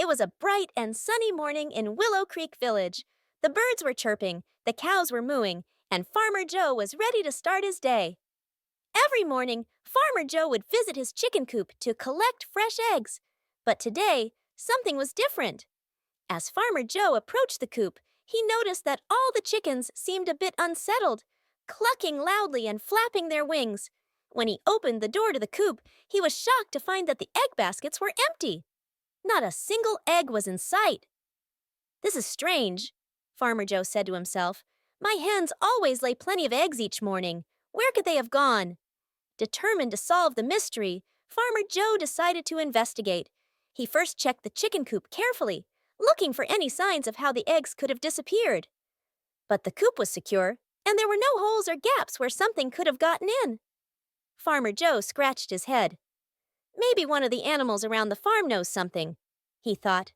It was a bright and sunny morning in Willow Creek Village. The birds were chirping, the cows were mooing, and Farmer Joe was ready to start his day. Every morning, Farmer Joe would visit his chicken coop to collect fresh eggs. But today, something was different. As Farmer Joe approached the coop, he noticed that all the chickens seemed a bit unsettled, clucking loudly and flapping their wings. When he opened the door to the coop, he was shocked to find that the egg baskets were empty. Not a single egg was in sight. "This is strange," Farmer Joe said to himself. "My hens always lay plenty of eggs each morning. Where could they have gone?" Determined to solve the mystery, Farmer Joe decided to investigate. He first checked the chicken coop carefully, looking for any signs of how the eggs could have disappeared. But the coop was secure, and there were no holes or gaps where something could have gotten in. Farmer Joe scratched his head. "Maybe one of the animals around the farm knows something," he thought.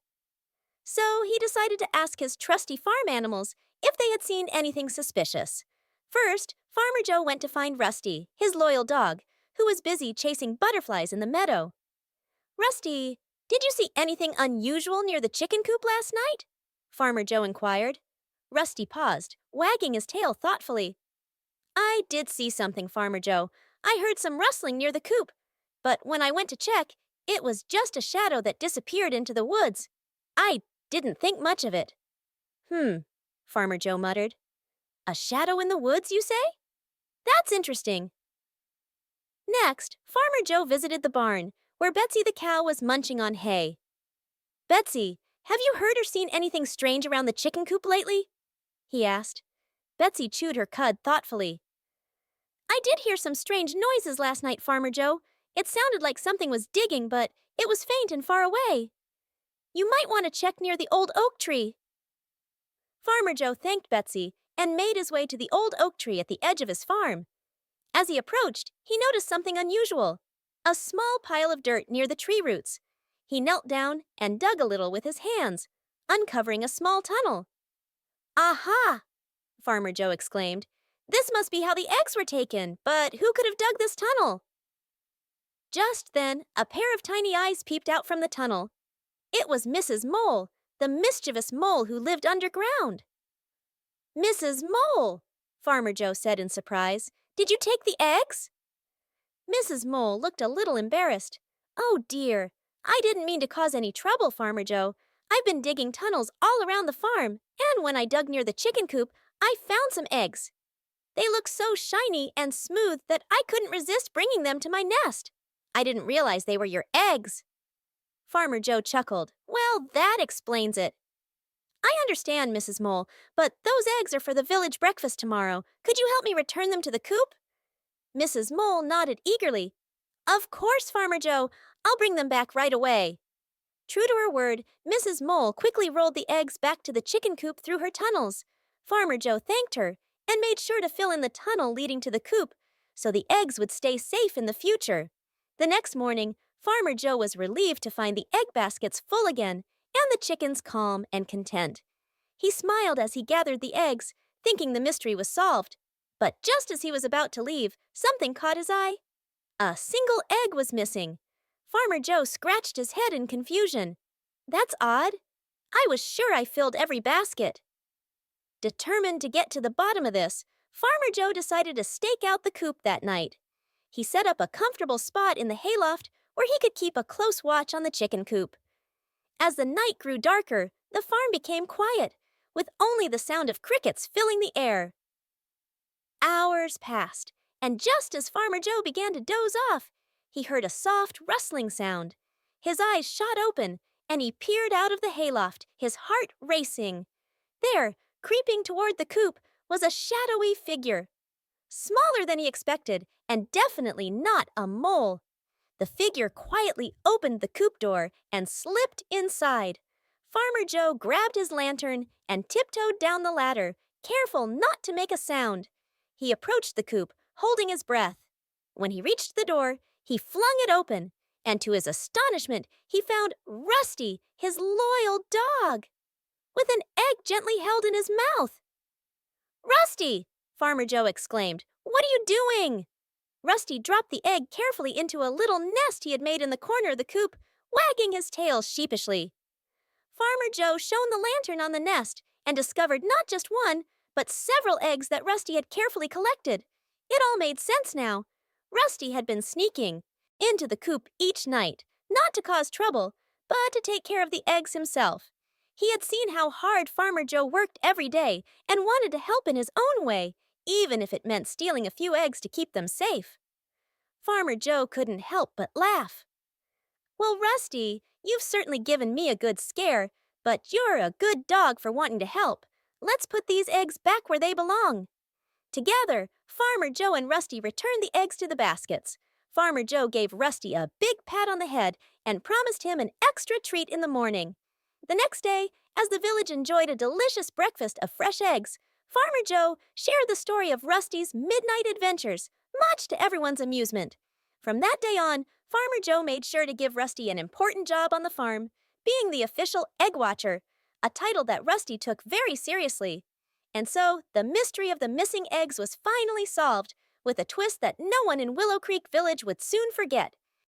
So he decided to ask his trusty farm animals if they had seen anything suspicious. First, Farmer Joe went to find Rusty, his loyal dog, who was busy chasing butterflies in the meadow. "Rusty, did you see anything unusual near the chicken coop last night?" Farmer Joe inquired. Rusty paused, wagging his tail thoughtfully. "I did see something, Farmer Joe. I heard some rustling near the coop, but when I went to check, it was just a shadow that disappeared into the woods. I didn't think much of it." Farmer Joe muttered. "A shadow in the woods, you say? That's interesting." Next, Farmer Joe visited the barn, where Betsy the cow was munching on hay. "Betsy, have you heard or seen anything strange around the chicken coop lately?" he asked. Betsy chewed her cud thoughtfully. "I did hear some strange noises last night, Farmer Joe. It sounded like something was digging, but it was faint and far away. You might want to check near the old oak tree." Farmer Joe thanked Betsy and made his way to the old oak tree at the edge of his farm. As he approached, he noticed something unusual: a small pile of dirt near the tree roots. He knelt down and dug a little with his hands, uncovering a small tunnel. "Aha!" Farmer Joe exclaimed. "This must be how the eggs were taken, but who could have dug this tunnel?" Just then, a pair of tiny eyes peeped out from the tunnel. It was Mrs. Mole, the mischievous mole who lived underground. "Mrs. Mole," Farmer Joe said in surprise, "did you take the eggs?" Mrs. Mole looked a little embarrassed. "Oh dear, I didn't mean to cause any trouble, Farmer Joe. I've been digging tunnels all around the farm, and when I dug near the chicken coop, I found some eggs. They looked so shiny and smooth that I couldn't resist bringing them to my nest. I didn't realize they were your eggs." Farmer Joe chuckled. "Well, that explains it. I understand, Mrs. Mole, but those eggs are for the village breakfast tomorrow. Could you help me return them to the coop?" Mrs. Mole nodded eagerly. "Of course, Farmer Joe. I'll bring them back right away." True to her word, Mrs. Mole quickly rolled the eggs back to the chicken coop through her tunnels. Farmer Joe thanked her and made sure to fill in the tunnel leading to the coop so the eggs would stay safe in the future. The next morning, Farmer Joe was relieved to find the egg baskets full again and the chickens calm and content. He smiled as he gathered the eggs, thinking the mystery was solved. But just as he was about to leave, something caught his eye. A single egg was missing. Farmer Joe scratched his head in confusion. "That's odd. I was sure I filled every basket." Determined to get to the bottom of this, Farmer Joe decided to stake out the coop that night. He set up a comfortable spot in the hayloft where he could keep a close watch on the chicken coop. As the night grew darker, the farm became quiet, with only the sound of crickets filling the air. Hours passed, and just as Farmer Joe began to doze off, he heard a soft rustling sound. His eyes shot open, and he peered out of the hayloft, his heart racing. There, creeping toward the coop, was a shadowy figure. Smaller than he expected, and definitely not a mole. The figure quietly opened the coop door and slipped inside. Farmer Joe grabbed his lantern and tiptoed down the ladder, careful not to make a sound. He approached the coop, holding his breath. When he reached the door, he flung it open, and to his astonishment, he found Rusty, his loyal dog, with an egg gently held in his mouth. "Rusty!" Farmer Joe exclaimed. "What are you doing?" Rusty dropped the egg carefully into a little nest he had made in the corner of the coop, wagging his tail sheepishly. Farmer Joe shone the lantern on the nest and discovered not just one, but several eggs that Rusty had carefully collected. It all made sense now. Rusty had been sneaking into the coop each night, not to cause trouble, but to take care of the eggs himself. He had seen how hard Farmer Joe worked every day and wanted to help in his own way, even if it meant stealing a few eggs to keep them safe. Farmer Joe couldn't help but laugh. "Well, Rusty, you've certainly given me a good scare, but you're a good dog for wanting to help. Let's put these eggs back where they belong." Together, Farmer Joe and Rusty returned the eggs to the baskets. Farmer Joe gave Rusty a big pat on the head and promised him an extra treat in the morning. The next day, as the village enjoyed a delicious breakfast of fresh eggs, Farmer Joe shared the story of Rusty's midnight adventures, much to everyone's amusement. From that day on, Farmer Joe made sure to give Rusty an important job on the farm, being the official egg watcher, a title that Rusty took very seriously. And so, the mystery of the missing eggs was finally solved, with a twist that no one in Willow Creek Village would soon forget.